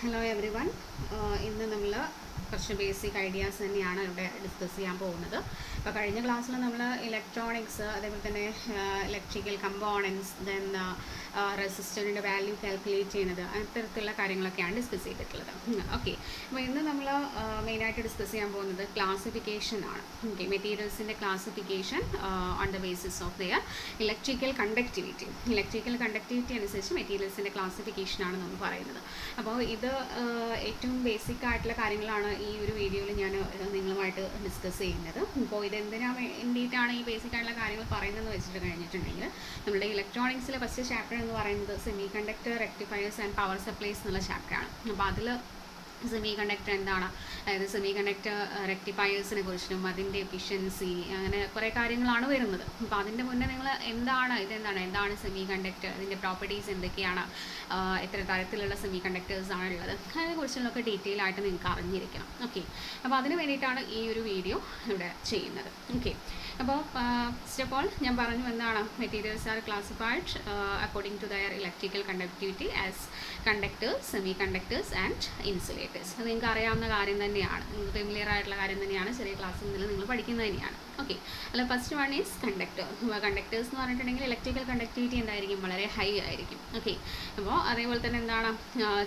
Hello every one. ഇന്ന് നമ്മൾ കുറച്ച് ബേസിക് ഐഡിയാസ് തന്നെയാണ് ഇവിടെ ഡിസ്കസ് ചെയ്യാൻ പോകുന്നത്. അപ്പോൾ കഴിഞ്ഞ ക്ലാസ്സിൽ നമ്മൾ ഇലക്ട്രോണിക്സ്, അതേപോലെ തന്നെ ഇലക്ട്രിക്കൽ കമ്പോണൻസ്, ദെൻ റെസിസ്റ്ററിൻ്റെ വാല്യൂ കാൽക്കുലേറ്റ് ചെയ്യുന്നത്, അത്തരത്തിലുള്ള കാര്യങ്ങളൊക്കെയാണ് ഡിസ്കസ് ചെയ്തിട്ടുള്ളത്. ഓക്കെ, അപ്പോൾ ഇന്ന് നമ്മൾ മെയിനായിട്ട് ഡിസ്കസ് ചെയ്യാൻ പോകുന്നത് ക്ലാസിഫിക്കേഷൻ ആണ്. ഓക്കെ, മെറ്റീരിയൽസിൻ്റെ classification on the basis of their electrical conductivity. Electrical conductivity അനുസരിച്ച് മെറ്റീരിയൽസിൻ്റെ ക്ലാസിഫിക്കേഷനാണ് നമ്മൾ പറയുന്നത്. അപ്പോൾ ഇത് ഏറ്റവും ബേസിക് ആയിട്ടുള്ള കാര്യങ്ങളാണ് ഈ ഒരു വീഡിയോയിൽ ഞാൻ നിങ്ങളുമായിട്ട് ഡിസ്കസ് ചെയ്യുന്നത്. അപ്പോൾ വേണ്ടിയിട്ടാണ് ഈ ബേസിക് ആയിട്ടുള്ള കാര്യങ്ങൾ പറയുന്നതെന്ന് വെച്ചിട്ട് കഴിഞ്ഞിട്ടുണ്ടെങ്കിൽ, നമ്മുടെ ഇലക്ട്രോണിക്സിലെ ഫസ്റ്റ് ചാപ്റ്റർ എന്ന് പറയുന്നത് semi conductor, rectifiers and power supplies എന്നുള്ള ചാപ്റ്ററാണ്. അപ്പോൾ അതിൽ സെമി കണ്ടക്ടർ എന്താണ്, അതായത് സെമി കണ്ടക്ടർ റെക്ടിഫയേഴ്സിനെ കുറിച്ചും അതിൻ്റെ എഫിഷ്യൻസി, അങ്ങനെ കുറേ കാര്യങ്ങളാണ് വരുന്നത്. അപ്പോൾ അതിൻ്റെ മുന്നേ നിങ്ങൾ എന്താണ് സെമി കണ്ടക്ടർ, അതിൻ്റെ പ്രോപ്പർട്ടീസ് എന്തൊക്കെയാണ്, എത്ര തരത്തിലുള്ള സെമി കണ്ടക്ടേഴ്സ് ആണ് ഉള്ളത്, അതിനെക്കുറിച്ചുള്ളൊക്കെ ഡീറ്റെയിൽ ആയിട്ട് നിങ്ങൾക്ക് അറിഞ്ഞിരിക്കണം. ഓക്കെ, അപ്പോൾ അതിന് വേണ്ടിയിട്ടാണ് ഈ ഒരു വീഡിയോ ഇവിടെ ചെയ്യുന്നത്. ഓക്കെ, അപ്പോൾ ഫസ്റ്റ് ഓഫ് ഓൾ ഞാൻ പറഞ്ഞു എന്താണ്, materials are classified according to their electrical conductivity as conductors, semiconductors and insulators. അത് നിങ്ങൾക്ക് അറിയാവുന്ന കാര്യം തന്നെയാണ്, നിങ്ങൾക്ക് ഫെമിലിയർ ആയിട്ടുള്ള കാര്യം തന്നെയാണ്, ചെറിയ ക്ലാസ്സിൽ മുതൽ നിങ്ങൾ പഠിക്കുന്നത് തന്നെയാണ്. ഓക്കെ, അല്ല first one is conductor. Conductors എന്ന് പറഞ്ഞിട്ടുണ്ടെങ്കിൽ ഇലക്ട്രിക്കൽ കണ്ടക്ടിവിറ്റി എന്തായിരിക്കും, വളരെ ഹൈ ആയിരിക്കും. ഓക്കെ, അപ്പോൾ അതേപോലെ തന്നെ എന്താണ്,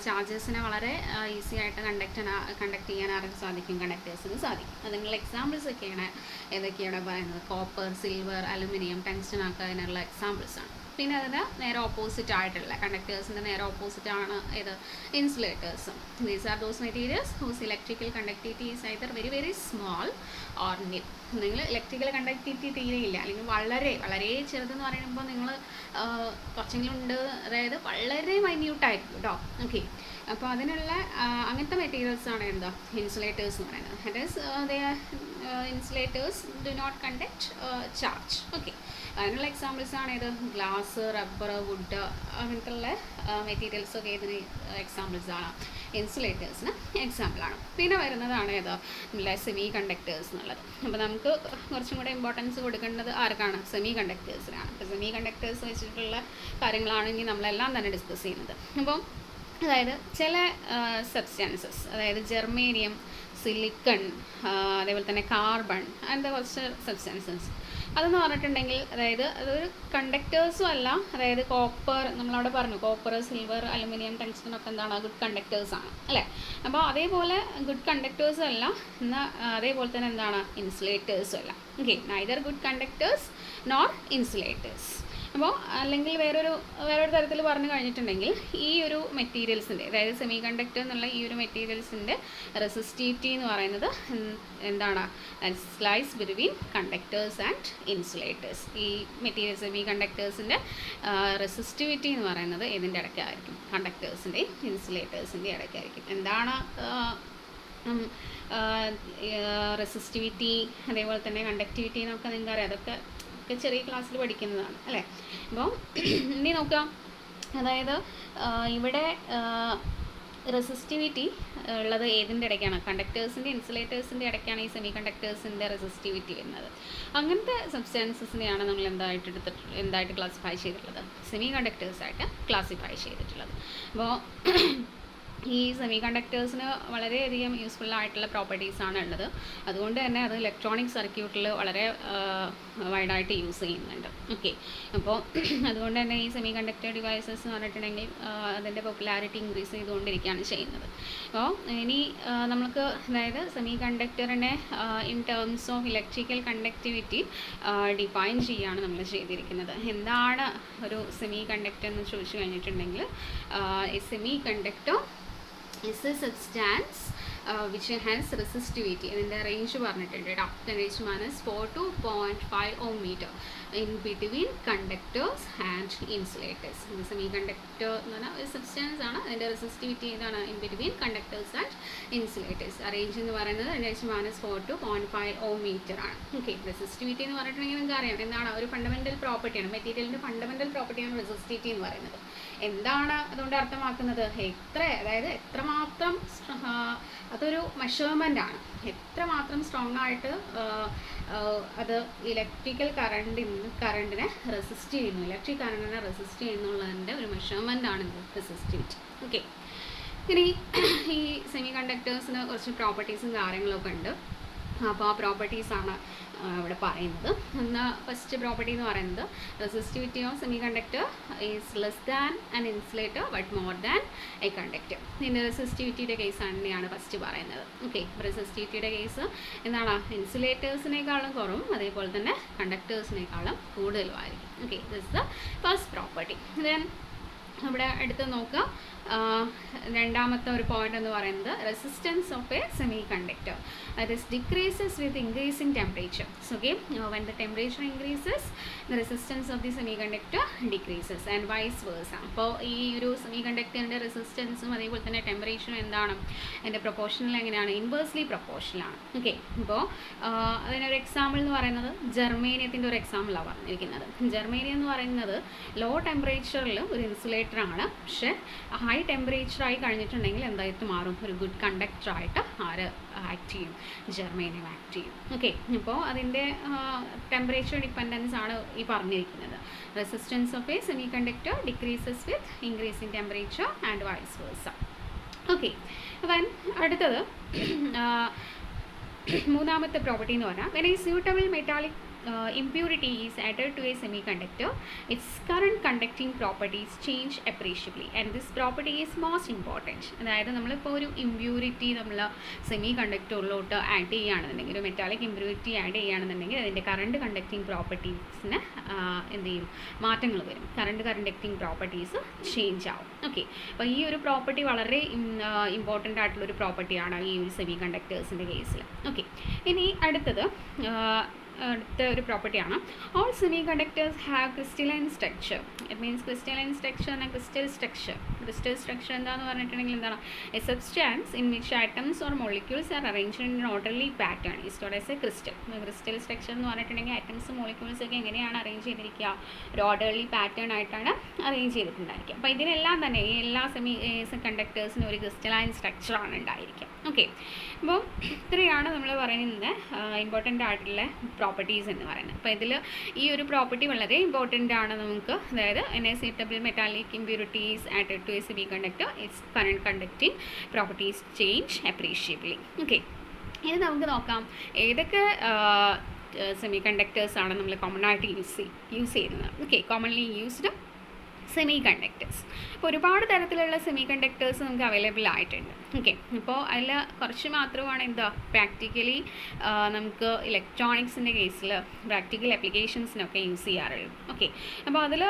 ചാർജസിനെ വളരെ ഈസി ആയിട്ട് കണ്ടക്ട് ചെയ്യാൻ ആർക്ക് സാധിക്കും, കണ്ടക്ടേഴ്സിന് സാധിക്കും. അതിനുള്ള എക്സാമ്പിൾസ് ഒക്കെയാണ് ഏതൊക്കെയാണ് പറയുന്നത്, കോപ്പർ, സിൽവർ, അലുമിനിയം, ടങ്സ്റ്റൺ ഒക്കെ അതിനുള്ള എക്സാമ്പിൾസ് ആണ്. പിന്നെ അതിന് നേരെ ഓപ്പോസിറ്റ് ആയിട്ടുള്ള കണ്ടക്ടേഴ്സിൻ്റെ നേരെ ഓപ്പോസിറ്റ് ആണ് ഏത്, insulators. These are those materials whose electrical conductivity is either very very small or nil. നിങ്ങൾ ഇലക്ട്രിക്കൽ കണ്ടക്ടിവിറ്റി തീരെയില്ല, അല്ലെങ്കിൽ വളരെ വളരെ ചെറുതെന്ന് പറയുമ്പോൾ നിങ്ങൾ കുറച്ചെങ്കിലും ഉണ്ട്, അതായത് വളരെ മൈന്യൂട്ടായിരിക്കും കേട്ടോ. ഓക്കെ, അപ്പോൾ അതിനുള്ള അങ്ങനത്തെ മെറ്റീരിയൽസാണ് എന്താ, ഇൻസുലേറ്റേഴ്സ് എന്ന് പറയുന്നത്. That is insulators do not conduct charge. Okay, അതിനുള്ള എക്സാമ്പിൾസ് ആണ് ഇത്, ഗ്ലാസ്, റബ്ബർ, വുഡ്, അങ്ങനത്തെ ഉള്ള മെറ്റീരിയൽസൊക്കെ ഇതിന് എക്സാമ്പിൾസ് ആണ്, ഇൻസുലേറ്റേഴ്സിന് എക്സാമ്പിളാണ്. പിന്നെ വരുന്നതാണ് ഏത്, നമ്മളെ സെമി കണ്ടക്ടേഴ്സ് എന്നുള്ളത്. അപ്പോൾ നമുക്ക് കുറച്ചും കൂടെ ഇമ്പോർട്ടൻസ് കൊടുക്കേണ്ടത് ആർക്കാണ്, സെമി കണ്ടക്ടേഴ്സിനാണ്. അപ്പോൾ സെമി കണ്ടക്ടേഴ്സ് വെച്ചിട്ടുള്ള കാര്യങ്ങളാണെങ്കിൽ നമ്മളെല്ലാം തന്നെ ഡിസ്കസ് ചെയ്യുന്നത്. അപ്പം അതായത് ചില സബ്സ്റ്റാൻസസ്, അതായത് ജെർമേനിയം, സിലിക്കൺ, അതേപോലെ തന്നെ കാർബൺ, അങ്ങനത്തെ കുറച്ച് സബ്സ്റ്റാൻസസ് അതെന്ന് പറഞ്ഞിട്ടുണ്ടെങ്കിൽ, അതായത് അതൊരു കണ്ടക്ടേഴ്സും അല്ല. അതായത് കോപ്പർ, നമ്മളവിടെ പറഞ്ഞു കോപ്പർ, സിൽവർ, അലുമിനിയം, ടങ്സ്റ്റൺ ഒക്കെ എന്താണ്, ഗുഡ് കണ്ടക്ടേഴ്സാണ് അല്ലേ. അപ്പോൾ അതേപോലെ ഗുഡ് കണ്ടക്ടേഴ്സും അല്ല, എന്നാൽ അതേപോലെ തന്നെ എന്താണ്, ഇൻസുലേറ്റേഴ്സും അല്ല. Okay, neither good conductors nor insulators. അപ്പോൾ അല്ലെങ്കിൽ വേറൊരു തരത്തിൽ പറഞ്ഞു കഴിഞ്ഞിട്ടുണ്ടെങ്കിൽ, ഈ ഒരു മെറ്റീരിയൽസിൻ്റെ, അതായത് സെമി കണ്ടക്ടർ എന്നുള്ള ഈ ഒരു മെറ്റീരിയൽസിൻ്റെ റെസിസ്റ്റിവിറ്റി എന്ന് പറയുന്നത് എന്താണ്, slice between conductors and insulators. ഈ മെറ്റീരിയൽ സെമി കണ്ടക്ടേഴ്സിൻ്റെ റെസിസ്റ്റിവിറ്റി എന്ന് പറയുന്നത് ഇതിൻ്റെ ഇടയ്ക്കായിരിക്കും, കണ്ടക്ടേഴ്സിൻ്റെയും ഇൻസുലേറ്റേഴ്സിൻ്റെയും ഇടയ്ക്കായിരിക്കും. എന്താണ് റെസിസ്റ്റിവിറ്റി, അതേപോലെ തന്നെ കണ്ടക്ടിവിറ്റി എന്നൊക്കെ നിങ്ങൾക്ക് അറിയാം, അതൊക്കെ ചെറിയ ക്ലാസ്സിൽ പഠിക്കുന്നതാണ് അല്ലേ. അപ്പോൾ ഇനി നോക്കാം, അതായത് ഇവിടെ റെസിസ്റ്റിവിറ്റി ഉള്ളത് ഏതിൻ്റെ ഇടയ്ക്കാണ്, കണ്ടക്ടേഴ്സിൻ്റെ ഇൻസുലേറ്റേഴ്സിൻ്റെ ഇടയ്ക്കാണ് ഈ സെമി കണ്ടക്ടേഴ്സിൻ്റെ റെസിസ്റ്റിവിറ്റി വരുന്നത്. അങ്ങനത്തെ സബ്സ്റ്റാൻസസിനെയാണ് നമ്മൾ എന്തായിട്ട് ക്ലാസിഫൈ ചെയ്തിട്ടുള്ളത്, സെമി കണ്ടക്ടേഴ്സായിട്ട് ക്ലാസിഫൈ ചെയ്തിട്ടുള്ളത്. അപ്പോൾ ഈ സെമി കണ്ടക്ടേഴ്സിന് വളരെയധികം യൂസ്ഫുൾ ആയിട്ടുള്ള പ്രോപ്പർട്ടീസാണ് ഉള്ളത്. അതുകൊണ്ട് തന്നെ അത് ഇലക്ട്രോണിക് സർക്യൂട്ടിൽ വളരെ വൈഡായിട്ട് യൂസ് ചെയ്യുന്നുണ്ട്. ഓക്കെ, അപ്പോൾ അതുകൊണ്ട് തന്നെ ഈ സെമി കണ്ടക്ടർ ഡിവൈസസ് എന്ന് പറഞ്ഞിട്ടുണ്ടെങ്കിൽ അതിൻ്റെ പോപ്പുലാരിറ്റി ഇൻക്രീസ് ചെയ്തുകൊണ്ടിരിക്കുകയാണ് ചെയ്യുന്നത്. അപ്പോൾ ഇനി നമുക്ക് അതായത് സെമി കണ്ടക്ടറിനെ in terms of electrical conductivity define ചെയ്യുകയാണ് നമ്മൾ ചെയ്തിരിക്കുന്നത്. എന്താണ് ഒരു സെമി കണ്ടക്ടർ എന്ന് ചോദിച്ചു കഴിഞ്ഞിട്ടുണ്ടെങ്കിൽ, semi conductor is a substance which has resistivity. ഇതിൻ്റെ റേഞ്ച് പറഞ്ഞിട്ടുണ്ട് കേട്ടോ, 10⁻⁴ to 0.5 ohm meter in between conductors and insulators. Semi conductor എന്ന് പറഞ്ഞാൽ ഒരു സബ്സ്റ്റാൻസ് ആണ്, അതിൻ്റെ റെസിസ്റ്റിവിറ്റി ഏതാണ്, in between conductors and insulators. Range എന്ന് പറയുന്നത് 10⁻⁴ to 0.5 ohm meter ആണ്. ഓക്കെ, റെസിസ്റ്റിവിറ്റി എന്ന് പറഞ്ഞിട്ടുണ്ടെങ്കിൽ നിങ്ങൾക്ക് അറിയാം എന്താണ്, ഒരു ഫണ്ടമെൻ്റൽ പ്രോപ്പർട്ടിയാണ്, മെറ്റീരിയലിൻ്റെ ഫണ്ടമെൻ്റൽ പ്രോപ്പർട്ടിയാണ് റെസിസ്റ്റിവിറ്റി എന്ന് പറയുന്നത്. എന്താണ് അതുകൊണ്ട് അർത്ഥമാക്കുന്നത്, അതായത് എത്രമാത്രം അതൊരു മെഷർമെൻ്റ് ആണ്, എത്രമാത്രം സ്ട്രോങ് ആയിട്ട് അത് ഇലക്ട്രിക്കൽ കറണ്ടിനെ റെസിസ്റ്റ് ചെയ്യുന്നു, ഇലക്ട്രിക് കറണ്ടിനെ റെസിസ്റ്റ് ചെയ്യുന്നുള്ളതിൻ്റെ ഒരു മെഷർമെൻ്റ് ആണ് റെസിസ്റ്റിവിറ്റി. ഓക്കെ, ഇനി ഈ സെമി കണ്ടക്ടേഴ്സിന് കുറച്ച് പ്രോപ്പർട്ടീസും കാര്യങ്ങളൊക്കെ ഉണ്ട്. അപ്പോൾ ആ പ്രോപ്പർട്ടീസാണ് ഇവിടെ പറയുന്നത്. ഫസ്റ്റ് പ്രോപ്പർട്ടി എന്ന് പറയുന്നത് resistivity of semiconductor is less than an insulator but more than a conductor. ഇതിൻ്റെ റെസിസ്റ്റിവിറ്റിയുടെ കേസ് തന്നെയാണ് ഫസ്റ്റ് പറയുന്നത്. ഓക്കെ, റെസിസ്റ്റിവിറ്റിയുടെ കേസ് എന്താണ്? ഇൻസുലേറ്റേഴ്സിനേക്കാളും കുറവും അതേപോലെ തന്നെ കണ്ടക്ടേഴ്സിനേക്കാളും കൂടുതലുമായിരിക്കും. Okay, this the first property. Then ഇവിടെ എടുത്ത് നോക്കുക, രണ്ടാമത്തെ ഒരു പോയിന്റ് എന്ന് പറയുന്നത് resistance of a semiconductor that is decreases with increasing temperature. So okay, when the temperature increases the resistance of the semiconductor decreases and vice versa. അപ്പോൾ ഈ ഒരു സെമി കണ്ടക്ടറിൻ്റെ റെസിസ്റ്റൻസും അതേപോലെ തന്നെ ടെമ്പറേച്ചറും എന്താണ് അതിൻ്റെ പ്രൊപ്പോർഷണൽ എങ്ങനെയാണ്? ഇൻവേഴ്സ്ലി പ്രൊപ്പോർഷണലാണ്. ഓക്കെ, ഇപ്പോൾ അതിനൊരു എക്സാമ്പിൾ എന്ന് പറയുന്നത് ജർമേനിയത്തിൻ്റെ ഒരു എക്സാമ്പിളാണ് പറഞ്ഞിരിക്കുന്നത്. ജർമേനിയം എന്ന് പറയുന്നത് ലോ ടെമ്പറേച്ചറിൽ ഒരു ഇൻസുലേറ്ററാണ്, പക്ഷേ ഹൈ ടെമ്പറേച്ചറായി കഴിഞ്ഞിട്ടുണ്ടെങ്കിൽ എന്തായിട്ട് മാറും? ഒരു ഗുഡ് കണ്ടക്ടറായിട്ട് ആര് ആക്ട് ചെയ്യും? ജർമേനിയം ആക്ട് ചെയ്യും. ഓക്കെ, ഇപ്പോൾ അതിൻ്റെ ടെമ്പറേച്ചർ ഡിപ്പെൻഡൻസ് ആണ് ഈ പറഞ്ഞിരിക്കുന്നത്. Resistance of a semiconductor decreases with increasing temperature and vice versa. Okay, അപ്പം അടുത്തത് മൂന്നാമത്തെ പ്രോപ്പർട്ടി എന്ന് പറഞ്ഞാൽ when a suitable metallic impurity is added to a semiconductor, its current conducting properties change appreciably and this property is most important. അതായത് നമ്മളിപ്പോൾ ഒരു impurity നമ്മൾ semi കണ്ടക്ടറിലോട്ട് ആഡ് ചെയ്യുകയാണെന്നുണ്ടെങ്കിൽ, ഒരു മെറ്റാലിക് ഇമ്പ്യൂരിറ്റി ആഡ് ചെയ്യുകയാണെന്നുണ്ടെങ്കിൽ അതിൻ്റെ കറണ്ട് കണ്ടക്റ്റിംഗ് പ്രോപ്പർട്ടീസിന് എന്ത് ചെയ്യും? മാറ്റങ്ങൾ വരും. കണ്ടക്റ്റിംഗ് പ്രോപ്പർട്ടീസ് ചേഞ്ച് ആവും. ഓക്കെ, അപ്പോൾ ഈ ഒരു പ്രോപ്പർട്ടി വളരെ ഇമ്പോർട്ടൻ്റ് ആയിട്ടുള്ളൊരു പ്രോപ്പർട്ടിയാണ് ഈ ഒരു സെമി കണ്ടക്ടേഴ്സിൻ്റെ കേസിൽ. ഓക്കെ, ഇനി അടുത്ത ഒരു പ്രോപ്പർട്ടിയാണ് all semiconductors have crystalline structure. It means crystalline structure and crystal structure എന്താണെന്ന് പറഞ്ഞിട്ടുണ്ടെങ്കിൽ എന്താണ്? A substance in which atoms or molecules are arranged in orderly pattern is called as a crystal. Crystal structure എന്ന് പറഞ്ഞിട്ടുണ്ടെങ്കിൽ ആറ്റംസും molecules ഒക്കെ എങ്ങനെയാണ് arrange ചെയ്തിരിക്കുക? ഒരു ഓർഡർലി പാറ്റേൺ ആയിട്ടാണ് അറേഞ്ച് ചെയ്തിട്ടുണ്ടായിരിക്കുക. അപ്പോൾ ഇതിനെല്ലാം തന്നെ ഈ എല്ലാ സെമി കണ്ടക്ടേഴ്സിനും ഒരു ക്രിസ്റ്റലൈൻ സ്ട്രക്ചറാണ് ഉണ്ടായിരിക്കുക. ഓക്കെ, അപ്പോൾ ഇത്രയാണ് നമ്മൾ പറയുന്നത് ഇമ്പോർട്ടൻ്റ് ആയിട്ടുള്ള പ്രോപ്പർട്ടീസ് എന്ന് പറയുന്നത്. അപ്പോൾ ഇതിൽ ഈ ഒരു പ്രോപ്പർട്ടി വളരെ ഇമ്പോർട്ടൻ്റ് ആണ് നമുക്ക്. അതായത് when a suitable metallic impurities added to a semiconductor its current conducting properties change appreciably. Okay, ഇനി നമുക്ക് നോക്കാം ഏതൊക്കെ സെമി കണ്ടക്ടേഴ്സാണ് നമ്മൾ കോമൺ ആയിട്ട് യൂസ് ചെയ്യുന്നത്. Okay, commonly used semi conductors. അപ്പോൾ ഒരുപാട് തരത്തിലുള്ള സെമി കണ്ടക്ടേഴ്സ് നമുക്ക് അവൈലബിൾ ആയിട്ടുണ്ട്. ഓക്കെ, ഇപ്പോൾ അതിൽ കുറച്ച് മാത്രമാണ് എന്താ പ്രാക്ടിക്കലി നമുക്ക് ഇലക്ട്രോണിക്സിൻ്റെ കേസിൽ പ്രാക്ടിക്കൽ ആപ്ലിക്കേഷൻസിനൊക്കെ യൂസ് ചെയ്യാറുള്ളൂ. ഓക്കെ, അപ്പോൾ അതിൽ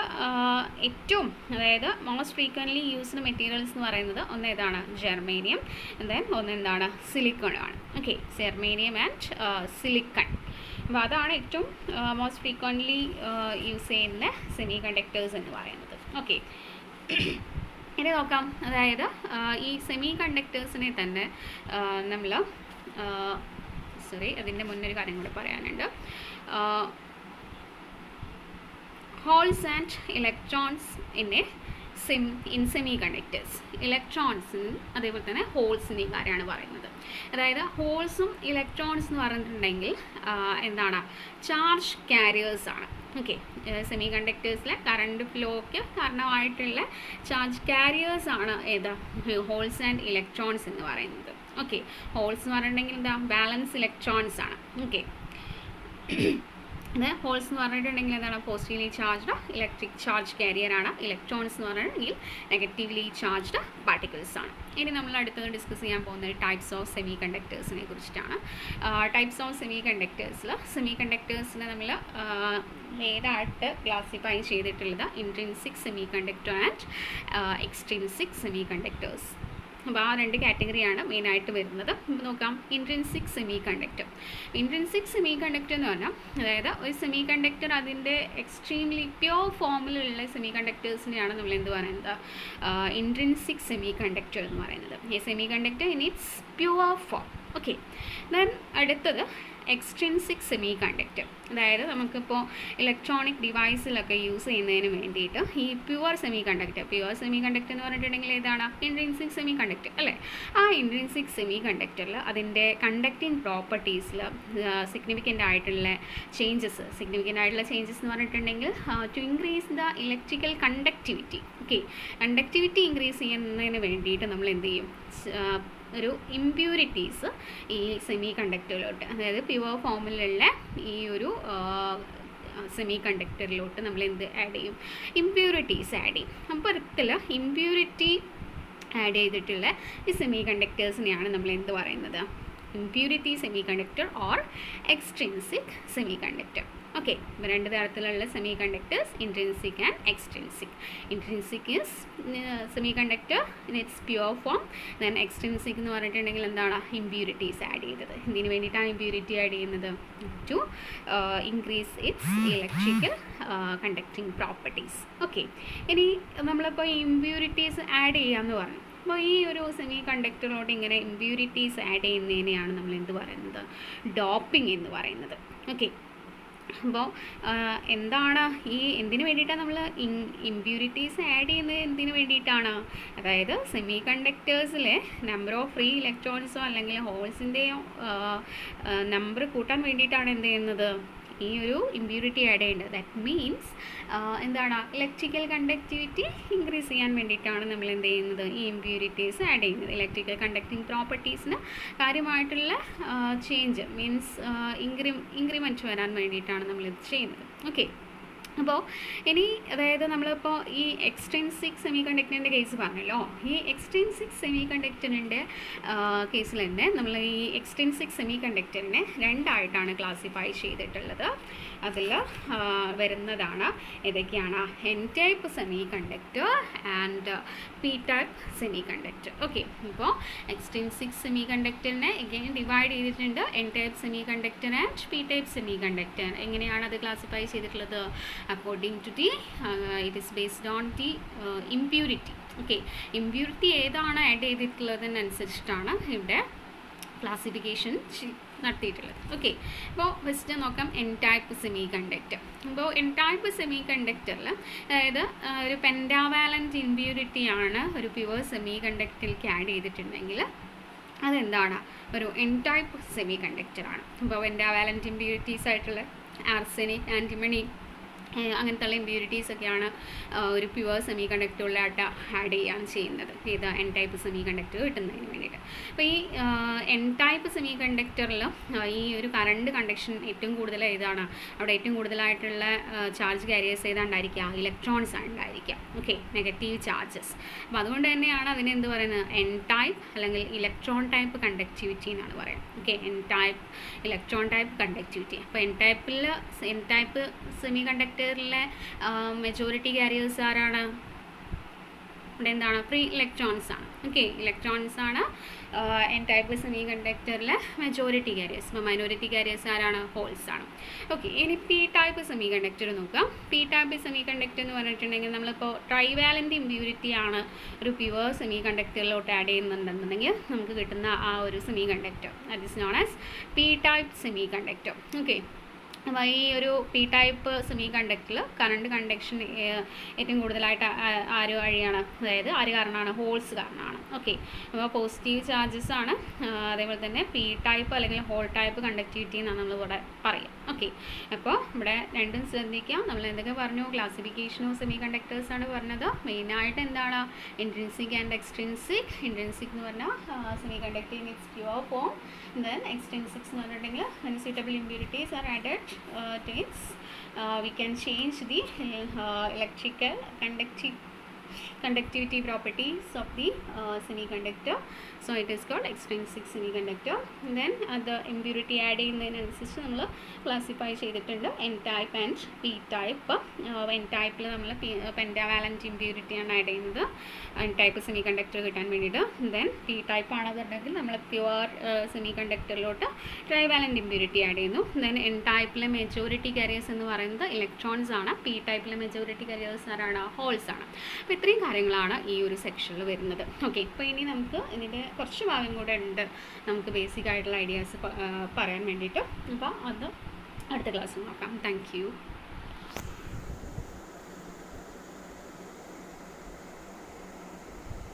ഏറ്റവും അതായത് മോസ്റ്റ് ഫ്രീക്വൻ്റ്ലി യൂസ്ഡ് മെറ്റീരിയൽസ് എന്ന് പറയുന്നത് ഒന്ന് ഏതാണ്? ജർമേനിയം. ദെൻ ഒന്ന് എന്താണ്? സിലിക്കൺ ആണ്. Okay, germanium and silicon. അപ്പോൾ അതാണ് ഏറ്റവും മോസ്റ്റ് ഫ്രീക്വൻ്റ്ലി യൂസ് ചെയ്യുന്ന സെമി കണ്ടക്ടേഴ്സ് എന്ന് പറയുന്നത്. ഓക്കെ, ഇനി നോക്കാം. അതായത് ഈ സെമി കണ്ടക്ടേഴ്സിനെ തന്നെ നമ്മൾ അതിൻ്റെ മുന്നൊരു കാര്യം കൂടി പറയാനുണ്ട്. Holes and electrons in semiconductors. ഇലക്ട്രോൺസിന് അതേപോലെ തന്നെ ഹോൾസിൻ്റെയും കാര്യമാണ് പറയുന്നത്. അതായത് ഹോൾസും ഇലക്ട്രോൺസ് എന്ന് പറഞ്ഞിട്ടുണ്ടെങ്കിൽ എന്താണ്? ചാർജ് കാരിയേഴ്സാണ്. ഓക്കെ, സെമി കണ്ടക്ടേഴ്സിലെ കറണ്ട് ഫ്ലോയ്ക്ക് കാരണമായിട്ടുള്ള ചാർജ് കാരിയേഴ്സാണ് ഏതാ? ഹോൾസ് ആൻഡ് ഇലക്ട്രോൺസ് എന്ന് പറയുന്നത്. ഓക്കെ, ഹോൾസ് എന്ന് പറഞ്ഞിട്ടുണ്ടെങ്കിൽ എന്താ? ബാലൻസ് ഇലക്ട്രോൺസ് ആണ്. ഓക്കെ, ഹോൾസ് എന്ന് പറഞ്ഞിട്ടുണ്ടെങ്കിൽ എന്താണ്? പോസിറ്റീവ്ലി ചാർജ്ഡ് ഇലക്ട്രിക് ചാർജ് കാരിയറാണ്. ഇലക്ട്രോൺസ് എന്ന് പറഞ്ഞിട്ടുണ്ടെങ്കിൽ നെഗറ്റീവ്ലി ചാർജ്ഡ് പാർട്ടിക്കിൾസ് ആണ്. ഇനി നമ്മൾ അടുത്തത് ഡിസ്കസ് ചെയ്യാൻ പോകുന്നത് ടൈപ്സ് ഓഫ് സെമി കണ്ടക്ടേഴ്സിനെ കുറിച്ചിട്ടാണ്. ടൈപ്സ് ഓഫ് സെമി കണ്ടക്ടേഴ്സിനെ നമ്മൾ നേരായിട്ട് ക്ലാസിഫൈ ചെയ്തിട്ടുള്ളത് intrinsic semi conductor and extrinsic semi conductors. അപ്പോൾ ആ രണ്ട് കാറ്റഗറിയാണ് മെയിനായിട്ട് വരുന്നത്. നോക്കാം, intrinsic semi conductor. Intrinsic semi conductor എന്ന് പറഞ്ഞാൽ അതായത് ഒരു സെമി കണ്ടക്ടർ അതിൻ്റെ എക്സ്ട്രീംലി പ്യോർ ഫോമിലുള്ള സെമി കണ്ടക്ടേഴ്സിനെയാണ് നമ്മൾ എന്ത് പറയുന്നത്? ഇൻട്രിൻസിക് സെമി കണ്ടക്ടർ എന്ന് പറയുന്നത്. ഈ semi conductor in its pure form. Okay, then അടുത്തത് എക്സ്ട്രിൻസിക് സെമി കണ്ടക്ടർ. അതായത് നമുക്കിപ്പോൾ ഇലക്ട്രോണിക് ഡിവൈസിലൊക്കെ യൂസ് ചെയ്യുന്നതിന് വേണ്ടിയിട്ട് ഈ പ്യുവർ സെമി കണ്ടക്ടർ എന്ന് പറഞ്ഞിട്ടുണ്ടെങ്കിൽ ഏതാണ്? ഇൻട്രിൻസിക് സെമി കണ്ടക്ടർ അല്ലേ? ആ ഇൻട്രിൻസിക് സെമി കണ്ടക്ടറിൽ അതിൻ്റെ കണ്ടക്റ്റിംഗ് പ്രോപ്പർട്ടീസിൽ സിഗ്നിഫിക്കൻ്റ് ആയിട്ടുള്ള ചേഞ്ചസ് എന്ന് പറഞ്ഞിട്ടുണ്ടെങ്കിൽ to increase the electrical conductivity. Okay, conductivity increase ചെയ്യുന്നതിന് വേണ്ടിയിട്ട് നമ്മൾ എന്ത് ചെയ്യും? ഒരു ഇമ്പ്യൂരിറ്റീസ് ഈ സെമി കണ്ടക്ടറിലോട്ട്, അതായത് പ്യുവർ ഫോമിലുള്ള ഈ ഒരു സെമി കണ്ടക്ടറിലോട്ട് നമ്മൾ എന്ത് ആഡ് ചെയ്യും? ഇമ്പ്യൂരിറ്റീസ് ആഡ് ചെയ്യും. അപ്പോൾ ഒരിക്കൽ ഇമ്പ്യൂരിറ്റി ആഡ് ചെയ്തിട്ടുള്ള ഈ സെമി കണ്ടക്ടേഴ്സിനെയാണ് നമ്മൾ എന്ത് പറയുന്നത്? Impurity semiconductor or extrinsic semiconductor. Okay, രണ്ട് തരത്തിലുള്ള semiconductors, intrinsic and extrinsic. Intrinsic is semiconductor in its pure form. Then extrinsic എന്ന് പറഞ്ഞിട്ടുണ്ടെങ്കിൽ എന്താണ്? ഇമ്പ്യൂരിറ്റീസ് ആഡ് ചെയ്തത്. ഇതിന് വേണ്ടിയിട്ടാണ് ഇമ്പ്യൂരിറ്റി ആഡ് ചെയ്യുന്നത്? To increase its electrical conducting properties. Okay, ഇനി നമ്മളിപ്പോൾ ഇമ്പ്യൂരിറ്റീസ് ആഡ് ചെയ്യാമെന്ന് പറഞ്ഞു. അപ്പോൾ ഈ ഒരു സെമി കണ്ടക്ടറിലോട്ട് ഇങ്ങനെ ഇമ്പ്യൂരിറ്റീസ് ആഡ് ചെയ്യുന്നതിനെയാണ് നമ്മൾ എന്ത് പറയുന്നത്? ഡോപ്പിംഗ് എന്ന് പറയുന്നത്. ഓക്കെ, അപ്പോൾ എന്താണ് എന്തിനു വേണ്ടിയിട്ടാണ് നമ്മൾ ഇമ്പ്യൂരിറ്റീസ് ആഡ് ചെയ്യുന്നത്? എന്തിനു വേണ്ടിയിട്ടാണ്? അതായത് സെമി കണ്ടക്ടേഴ്സിലെ നമ്പർ ഓഫ് ഫ്രീ ഇലക്ട്രോൺസോ അല്ലെങ്കിൽ ഹോൾസിൻ്റെയോ നമ്പർ കൂട്ടാൻ വേണ്ടിയിട്ടാണ് എന്ത് ചെയ്യുന്നത്? ഈ ഒരു ഇമ്പ്യൂരിറ്റി ആഡ് ചെയ്യേണ്ടത്. ദാറ്റ് മീൻസ് എന്താണ്? ഇലക്ട്രിക്കൽ കണ്ടക്ടിവിറ്റി ഇൻക്രീസ് ചെയ്യാൻ വേണ്ടിയിട്ടാണ് നമ്മൾ എന്ത് ചെയ്യുന്നത്? ഈ ഇമ്പ്യൂരിറ്റീസ് ആഡ് ചെയ്യുന്നത്. ഇലക്ട്രിക്കൽ കണ്ടക്റ്റിംഗ് പ്രോപ്പർട്ടീസിന് കാര്യമായിട്ടുള്ള ചേഞ്ച് മീൻസ് ഇൻക്രിമെൻറ്റ് വരാൻ വേണ്ടിയിട്ടാണ് നമ്മളിത് ചെയ്യുന്നത്. ഓക്കെ, അപ്പോൾ ഇനി അതായത് നമ്മളിപ്പോൾ ഈ എക്സ്ട്രിൻസിക് സെമി കണ്ടക്ടറിൻ്റെ കേസ് പറഞ്ഞല്ലോ. ഈ എക്സ്ട്രിൻസിക് സെമി കണ്ടക്ടറിൻ്റെ കേസിൽ തന്നെ നമ്മൾ ഈ എക്സ്ട്രിൻസിക് സെമി കണ്ടക്ടറിനെ രണ്ടായിട്ടാണ് ക്ലാസിഫൈ ചെയ്തിട്ടുള്ളത്. അതിൽ വരുന്നതാണ് ഏതൊക്കെയാണ്? N type semiconductor and P type semiconductor. Okay, ഇപ്പോൾ എക്സ്ട്രിൻസിക് സെമി കണ്ടക്ടറിനെ എഗെയിൻ ഡിവൈഡ് ചെയ്തിട്ടുണ്ട്. N type semiconductor and P type semiconductor. എങ്ങനെയാണ് അത് ക്ലാസിഫൈ ചെയ്തിട്ടുള്ളത്? According to the it is based on the impurity. Okay, impurity ഏതാണ് add ചെയ്തിട്ടുള്ളതിനനുസരിച്ചിട്ടാണ് ഇവിടെ ക്ലാസിഫിക്കേഷൻ നടത്തിയിട്ടുള്ളത്. ഓക്കെ, ഇപ്പോൾ ഫസ്റ്റ് നോക്കാം എൻ ടൈപ്പ് സെമി കണ്ടക്ടർ. അപ്പോൾ എൻ ടൈപ്പ് സെമി കണ്ടക്ടറിൽ അതായത് ഒരു പെൻഡാവാലൻറ്റ് ഇമ്പ്യൂരിറ്റിയാണ് ഒരു പ്യുവർ സെമി കണ്ടക്ടറിലേക്ക് ആഡ് ചെയ്തിട്ടുണ്ടെങ്കിൽ അതെന്താണ്? ഒരു എൻ ടൈപ്പ് സെമി കണ്ടക്ടറാണ്. അപ്പോൾ പെൻഡാവാലൻറ്റ് ഇമ്പ്യൂരിറ്റീസ് ആയിട്ടുള്ള ആർസെനിക്, ആൻറ്റിമണി അങ്ങനത്തെ ഇമ്പ്യൂരിറ്റീസ് ഒക്കെയാണ് ഒരു പ്യുവർ സെമി കണ്ടക്ടറിലായിട്ട് ആഡ് ചെയ്യുകയാണ് ചെയ്യുന്നത്. ഏത്? എൻ ടൈപ്പ് സെമി കണ്ടക്ടർ കിട്ടുന്നതിന് വേണ്ടിയിട്ട്. അപ്പോൾ ഈ എൻ ടൈപ്പ് സെമി കണ്ടക്ടറിൽ ഈ ഒരു കറണ്ട് കണ്ടക്ഷൻ ഏറ്റവും കൂടുതൽ ഏതാണ്? അവിടെ ഏറ്റവും കൂടുതലായിട്ടുള്ള ചാർജ് കാരിയേഴ്സ് ഏതാണ്ടായിരിക്കുക? ഇലക്ട്രോൺസ് ആണ് ഉണ്ടായിരിക്കുക. Okay, negative charges. അപ്പോൾ അതുകൊണ്ട് തന്നെയാണ് അതിനെ എന്ത് പറയുന്നത്? എൻ ടൈപ്പ് അല്ലെങ്കിൽ ഇലക്ട്രോൺ ടൈപ്പ് കണ്ടക്ടിവിറ്റി എന്നാണ് പറയുന്നത്. Okay, N type electron type conductivity. അപ്പോൾ എൻ ടൈപ്പ് സെമി കണ്ടക്ടറിലെ മെജോറിറ്റി കാരിയേഴ്സ് ആരാണ്? ഇവിടെ എന്താണ്? ഫ്രീ ഇലക്ട്രോൺസ് ആണ്. ഓക്കെ, ഇലക്ട്രോൺസ് ആണ് എൻ ടൈപ്പ് സെമി കണ്ടക്ടറിലെ മെജോറിറ്റി കാരിയേഴ്സ്. അപ്പോൾ മൈനോറിറ്റി കാരിയേഴ്സ് ആരാണ്? ഹോൾസ് ആണ്. ഓക്കെ, ഇനി പി ടൈപ്പ് സെമി കണ്ടക്ടർ നോക്കാം. പി ടൈപ്പ് സെമി കണ്ടക്ടർ എന്ന് പറഞ്ഞിട്ടുണ്ടെങ്കിൽ നമ്മളിപ്പോൾ ട്രൈവാലൻ്റ് ഇമ്പ്യൂരിറ്റി ആണ് ഒരു പ്യുവർ സെമി കണ്ടക്ടറിലോട്ട് ആഡ് ചെയ്യുന്നുണ്ടെന്നുണ്ടെങ്കിൽ നമുക്ക് കിട്ടുന്ന ആ ഒരു semiconductor that is known as P type semiconductor. Okay, അപ്പോൾ ഈ ഒരു പി ടൈപ്പ് സെമി കണ്ടക്ടറിൽ കറണ്ട് കണ്ടക്ഷൻ ഏറ്റവും കൂടുതലായിട്ട് ആര് വഴിയാണ്? അതായത് ആര് കാരണമാണ്? ഹോൾസ് കാരണമാണ്. ഓക്കെ, അപ്പോൾ പോസിറ്റീവ് ചാർജസ് ആണ്. അതേപോലെ തന്നെ പി ടൈപ്പ് അല്ലെങ്കിൽ ഹോൾ ടൈപ്പ് കണ്ടക്ടിവിറ്റി എന്നാണ് നമ്മളിവിടെ പറയുക. ഓക്കെ, അപ്പോൾ ഇവിടെ രണ്ടും ശ്രദ്ധിക്കാം. നമ്മൾ എന്തൊക്കെ പറഞ്ഞു? ക്ലാസിഫിക്കേഷൻ ഓഫ് സെമി കണ്ടക്ടേഴ്സ് ആണ് പറഞ്ഞത്. മെയിനായിട്ട് എന്താണ്? Intrinsic and extrinsic. ഇൻട്രിൻസിക് എന്ന് പറഞ്ഞാൽ semiconductor in its pure form. Then extrinsics എന്ന് പറഞ്ഞിട്ടുണ്ടെങ്കിൽ unsuitable impurities are added to its we can change the electrical conductivity properties of the semiconductor. So it is called extrinsic semiconductor. Then the impurity add ചെയ്യുന്നതിനനുസരിച്ച് നമ്മൾ classify ചെയ്തിട്ടുണ്ട് N type and P type. N ടൈപ്പിൽ നമ്മൾ പെൻഡാവാലൻറ്റ് ഇമ്പ്യൂരിറ്റിയാണ് add ചെയ്യുന്നത് N type semi conductor കിട്ടാൻ വേണ്ടിയിട്ട്. Then P type ആണെന്നുണ്ടെങ്കിൽ നമ്മൾ pure സെമി കണ്ടക്ടറിലോട്ട് ട്രൈവാലൻറ്റ് ഇമ്പ്യൂരിറ്റി ആഡ് ചെയ്യുന്നു. ദെൻ എൻ ടൈപ്പിലെ മെജോറിറ്റി കാരിയേഴ്സ് എന്ന് പറയുന്നത് ഇലക്ട്രോൺസ് ആണ്. പി ടൈപ്പിലെ മെജോറിറ്റി കാരിയേഴ്സ് ആരാണ്? ഹോൾസ് ആണ്. അപ്പോൾ ഇത്രയും കാര്യങ്ങളാണ് ഈ ഒരു സെക്ഷനിൽ വരുന്നത്. ഓക്കെ, അപ്പോൾ ഇനി നമുക്ക് ഇതിൻ്റെ കുറച്ച് ഭാഗം കൂടെ ഉണ്ട് നമുക്ക് ബേസിക് ആയിട്ടുള്ള ഐഡിയാസ് പറയാൻ വേണ്ടിയിട്ട്. അപ്പോൾ അത് അടുത്ത ക്ലാസ്സിൽ നോക്കാം. Thank you.